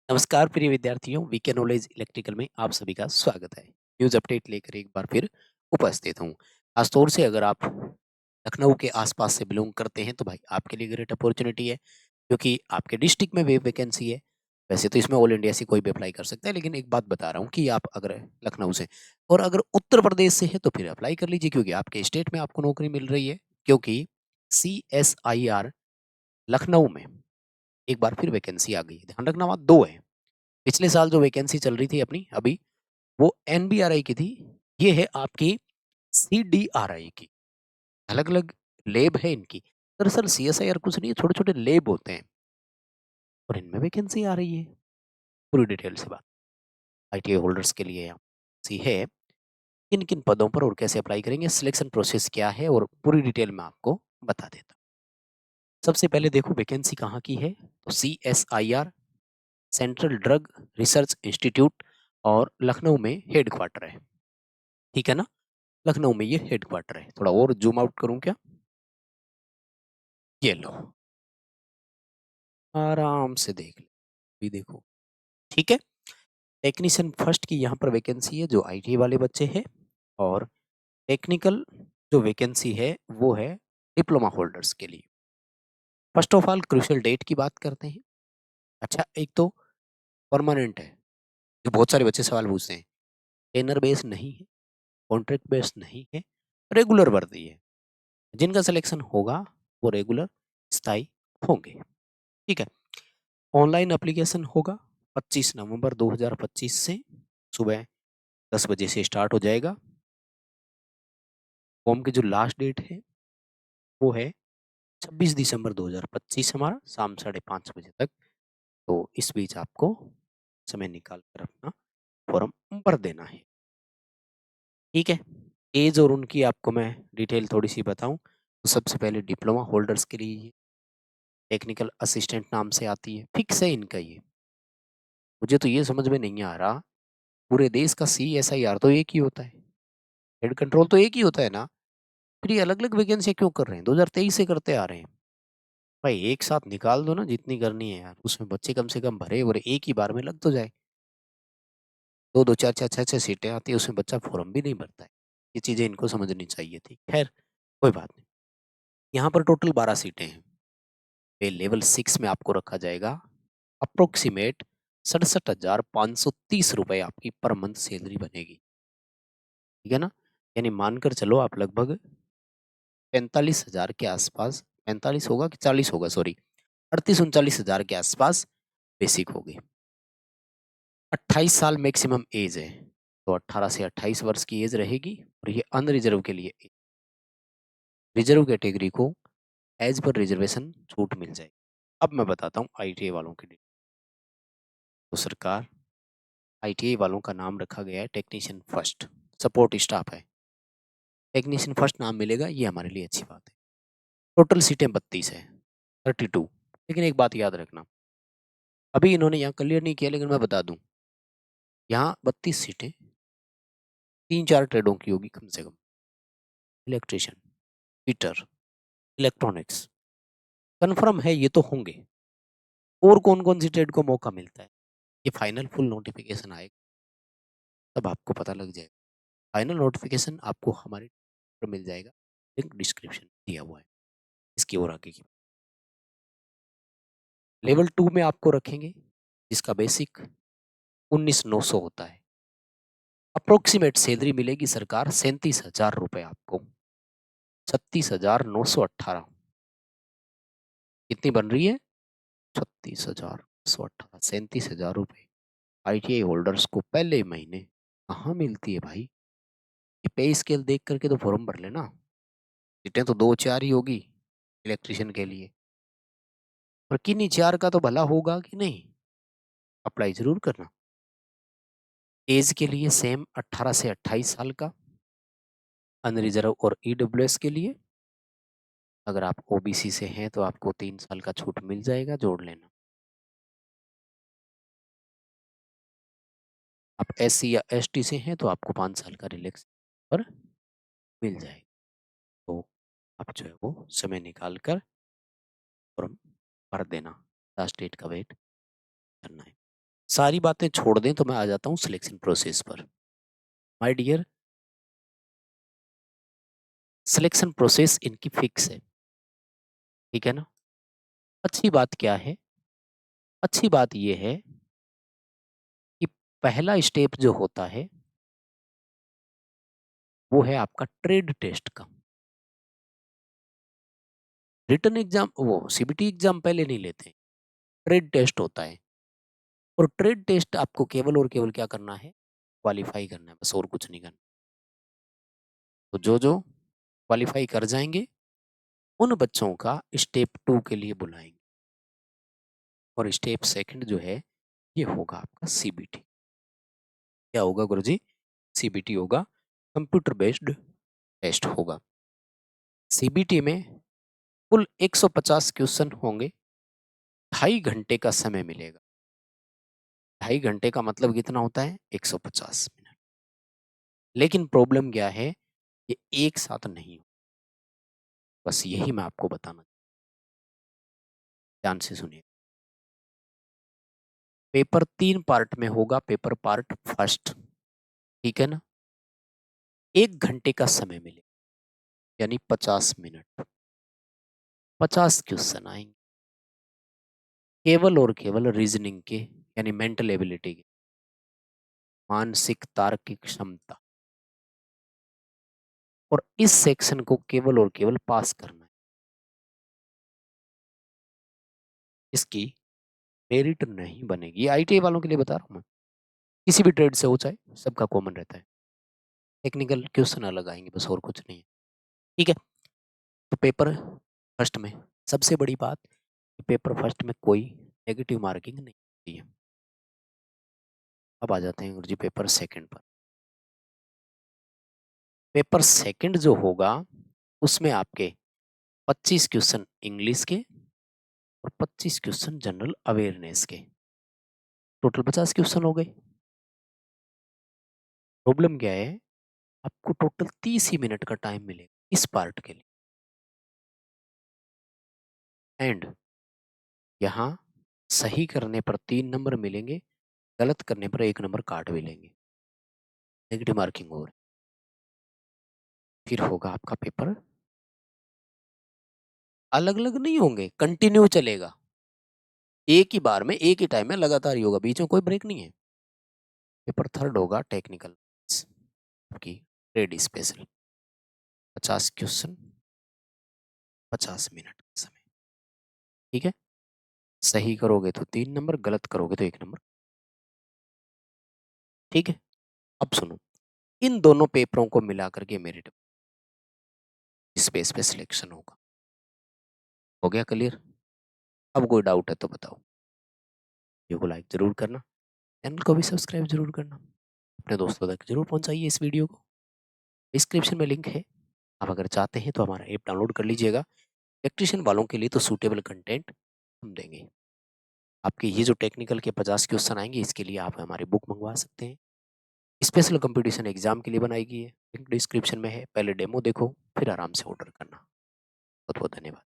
नमस्कार प्रिय विद्यार्थियों, वीके नॉलेज इलेक्ट्रिकल में आप सभी का स्वागत है। न्यूज अपडेट लेकर एक बार फिर उपस्थित हूँ। खासतौर से अगर आप लखनऊ के आसपास से बिलोंग करते हैं तो भाई आपके लिए ग्रेट अपॉर्चुनिटी है, क्योंकि आपके डिस्ट्रिक्ट में वे वैकेंसी है। वैसे तो इसमें ऑल इंडिया से कोई भी अप्लाई कर सकता है, लेकिन एक बात बता रहा हूँ कि आप अगर लखनऊ से और अगर उत्तर प्रदेश से है तो फिर अप्लाई कर लीजिए, क्योंकि आपके स्टेट में आपको नौकरी मिल रही है। क्योंकि CSIR लखनऊ में एक बार फिर वैकेंसी आ गई है। ध्यान रखना, वहाँ दो है। पिछले साल जो वैकेंसी चल रही थी अपनी अभी, वो एनबीआरआई की थी। ये है आपकी सीडीआरआई की। अलग अलग लैब है इनकी। दरअसल सीएसआईआर कुछ नहीं है, छोटे छोटे लैब होते हैं और इनमें वैकेंसी आ रही है। पूरी डिटेल से बात आईटीआई होल्डर्स के लिए यहाँ सी है। किन किन पदों पर और कैसे अप्लाई करेंगे, सिलेक्शन प्रोसेस क्या है, और पूरी डिटेल में आपको बता देता हूँ। सबसे पहले देखो वैकेंसी कहाँ की है, तो CSIR central drug research institute और लखनऊ में हेड क्वार्टर है। ठीक है ना, लखनऊ में ये हेडक्वार्टर है। थोड़ा और जूम आउट करूं क्या, ये लो, आराम से देख लो, भी देखो। ठीक है, टेक्नीशियन फर्स्ट की यहाँ पर वैकेंसी है जो आईटी वाले बच्चे हैं, और टेक्निकल जो वैकेंसी है वो है डिप्लोमा होल्डर्स के लिए। First of all crucial date की बात करते हैं। अच्छा, एक तो परमानेंट है, जो बहुत सारे बच्चे सवाल पूछते हैं। टेनर बेस नहीं है, कॉन्ट्रैक्ट बेस नहीं है, रेगुलर वर्दी है। जिनका सिलेक्शन होगा वो रेगुलर स्थायी होंगे। ठीक है, ऑनलाइन एप्लीकेशन होगा 25 नवंबर 2025 से सुबह 10 बजे से स्टार्ट हो जाएगा। फॉर्म की जो लास्ट डेट है वो है 26 दिसंबर 2025 हमारा शाम 5:30 बजे तक। तो इस बीच आपको समय निकाल कर अपना फॉर्म भर देना है। ठीक है, एज और उनकी आपको मैं डिटेल थोड़ी सी बताऊं तो सबसे पहले डिप्लोमा होल्डर्स के लिए टेक्निकल असिस्टेंट नाम से आती है, फिक्स है इनका ये। मुझे तो ये समझ में नहीं आ रहा, पूरे देश का CSIR तो एक ही होता है, हेड कंट्रोल तो एक ही होता है ना, फिर ये अलग अलग वैकेंसी क्यों कर रहे हैं? 2023 से करते आ रहे हैं। भाई एक साथ निकाल दो ना जितनी करनी है यार, उसमें बच्चे कम से कम भरे और एक ही बार में लग तो जाए। दो दो चार चार छह छह सीटें आती है, उसमें बच्चा फॉर्म भी नहीं भरता है। ये चीजें इनको समझनी चाहिए थी। खैर, कोई बात नहीं। यहाँ पर टोटल 12 सीटें हैं। पे लेवल 6 में आपको रखा जाएगा। अप्रोक्सीमेट 67,530 रुपए आपकी पर मंथ सैलरी बनेगी। ठीक है ना, यानी मानकर चलो आप लगभग 45,000 के आसपास, 45 होगा कि 40 होगा, सॉरी, 38-39 हजार के आसपास बेसिक होगी। 28 साल मैक्सिमम एज है, तो 18 से 28 वर्ष की एज रहेगी। और ये अनरिजर्व के लिए, रिजर्व कैटेगरी को एज पर रिजर्वेशन छूट मिल जाएगी। अब मैं बताता हूँ आईटीआई वालों के लिए। तो सरकार आईटीआई वालों का नाम रखा गया है टेक्नीशियन फर्स्ट, सपोर्ट स्टाफ है। टेक्नीशियन फर्स्ट नाम मिलेगा, ये हमारे लिए अच्छी बात है। टोटल सीटें 32 है, 32। लेकिन एक बात याद रखना, अभी इन्होंने यहाँ क्लियर नहीं किया, लेकिन मैं बता दूं, यहाँ 32 सीटें 3-4 ट्रेडों की होगी कम से कम। इलेक्ट्रिशियन, हीटर, इलेक्ट्रॉनिक्स, कन्फर्म है ये तो होंगे। और कौन कौन सी ट्रेड को मौका मिलता है, ये फाइनल फुल नोटिफिकेशन आएगा तब आपको पता लग जाएगा। फाइनल नोटिफिकेशन आपको हमारे पर मिल जाएगा, लिंक डिस्क्रिप्शन दिया हुआ है। इसकी और आगे की लेवल 2 में आपको रखेंगे, जिसका बेसिक 19,900 होता है। अप्रोक्सीमेट सैलरी मिलेगी सरकार 37,000 रुपए आपको, 36,918। कितनी बन रही है? 36,918, 37,000 रुपए आईटीआई होल्डर्स को पहले महीने कहाँ मिलती है भाई? ये पे स्केल देख करके तो फॉर्म भर लेना। सीटें तो 2-4 ही होगी इलेक्ट्रिशियन के लिए, पर किन्हीं 4 का तो भला होगा कि नहीं। अप्लाई जरूर करना। एज के लिए सेम 18 से 28 साल का, अनरिजर्व और ईडब्ल्यूएस के लिए। अगर आप ओबीसी से हैं तो आपको 3 साल का छूट मिल जाएगा, जोड़ लेना। आप एससी या एसटी से हैं तो आपको 5 साल का रिलैक्स पर मिल जाएगा। तो आप जो है वो समय निकाल कर फॉर्म भर देना। लास्ट डेट का वेट करना है। सारी बातें छोड़ दें तो मैं आ जाता हूँ सिलेक्शन प्रोसेस पर। माय डियर, सिलेक्शन प्रोसेस इनकी फिक्स है, ठीक है ना। अच्छी बात क्या है? अच्छी बात ये है कि पहला स्टेप जो होता है वो है आपका ट्रेड टेस्ट का। रिटन एग्जाम, वो सीबीटी एग्जाम पहले नहीं लेते, ट्रेड टेस्ट होता है। और ट्रेड टेस्ट आपको केवल और केवल क्या करना है? क्वालिफाई करना है, बस और कुछ नहीं करना। तो जो जो क्वालिफाई कर जाएंगे उन बच्चों का स्टेप 2 के लिए बुलाएंगे। और स्टेप सेकंड जो है ये होगा आपका सीबीटी। क्या होगा गुरुजी? सीबीटी होगा, कंप्यूटर बेस्ड टेस्ट होगा। सीबीटी में कुल 150 क्वेश्चन होंगे, 2.5 घंटे का समय मिलेगा। 2.5 घंटे का मतलब कितना होता है? 150 मिनट। लेकिन प्रॉब्लम क्या है? ये एक साथ नहीं हो, बस यही मैं आपको बताना, ध्यान से सुनिए। पेपर 3 पार्ट में होगा, पेपर पार्ट फर्स्ट, ठीक है ना। 1 घंटे का समय मिले, यानी 50 मिनट, 50 क्वेश्चन आएंगे, केवल और केवल रीजनिंग के, यानी मेंटल एबिलिटी के, मानसिक तार्किक क्षमता। और इस सेक्शन को केवल और केवल पास करना है। इसकी मेरिट नहीं बनेगी। ये आईटीआई वालों के लिए बता रहा हूँ मैं, किसी भी ट्रेड से हो चाहे, सबका कॉमन रहता है। टेक्निकल क्वेश्चन अलग आएंगे, बस और कुछ नहीं है, ठीक है। तो पेपर फर्स्ट में सबसे बड़ी बात, पेपर फर्स्ट में कोई नेगेटिव मार्किंग नहीं होती है। अब आ जाते हैं गुरुजी पेपर सेकंड पर। पेपर सेकंड जो होगा उसमें आपके 25 क्वेश्चन इंग्लिश के और 25 क्वेश्चन जनरल अवेयरनेस के, टोटल 50 क्वेश्चन हो गए। प्रॉब्लम क्या है? आपको टोटल 30 ही मिनट का टाइम मिलेगा इस पार्ट के लिए। एंड यहाँ सही करने पर 3 नंबर मिलेंगे, गलत करने पर 1 नंबर काट भी लेंगे, नेगेटिव मार्किंग और। फिर होगा आपका पेपर, अलग अलग नहीं होंगे, कंटिन्यू चलेगा, एक ही बार में एक ही टाइम में लगातार ही होगा, बीच में कोई ब्रेक नहीं है। पेपर थर्ड होगा टेक्निकल की ट्रेड स्पेशल, 50 क्वेश्चन, 50 मिनट का समय, ठीक है। सही करोगे तो 3 नंबर, गलत करोगे तो 1 नंबर, ठीक है। अब सुनो, इन दोनों पेपरों को मिला करके मेरिट स्पेस पे सिलेक्शन होगा। हो गया क्लियर? अब कोई डाउट है तो बताओ। वीडियो को लाइक जरूर करना, चैनल को भी सब्सक्राइब जरूर करना, अपने दोस्तों तक जरूर पहुंचाइए इस वीडियो को। डिस्क्रिप्शन में लिंक है, आप अगर चाहते हैं तो हमारा ऐप डाउनलोड कर लीजिएगा। इलेक्ट्रिशियन वालों के लिए तो सूटेबल कंटेंट हम देंगे। आपके ये जो टेक्निकल के 50 क्वेश्चन आएंगे, इसके लिए आप हमारी बुक मंगवा सकते हैं। स्पेशल कंपटीशन एग्जाम के लिए बनाई गई है, लिंक डिस्क्रिप्शन में है। पहले डेमो देखो, फिर आराम से ऑर्डर करना। बहुत बहुत धन्यवाद।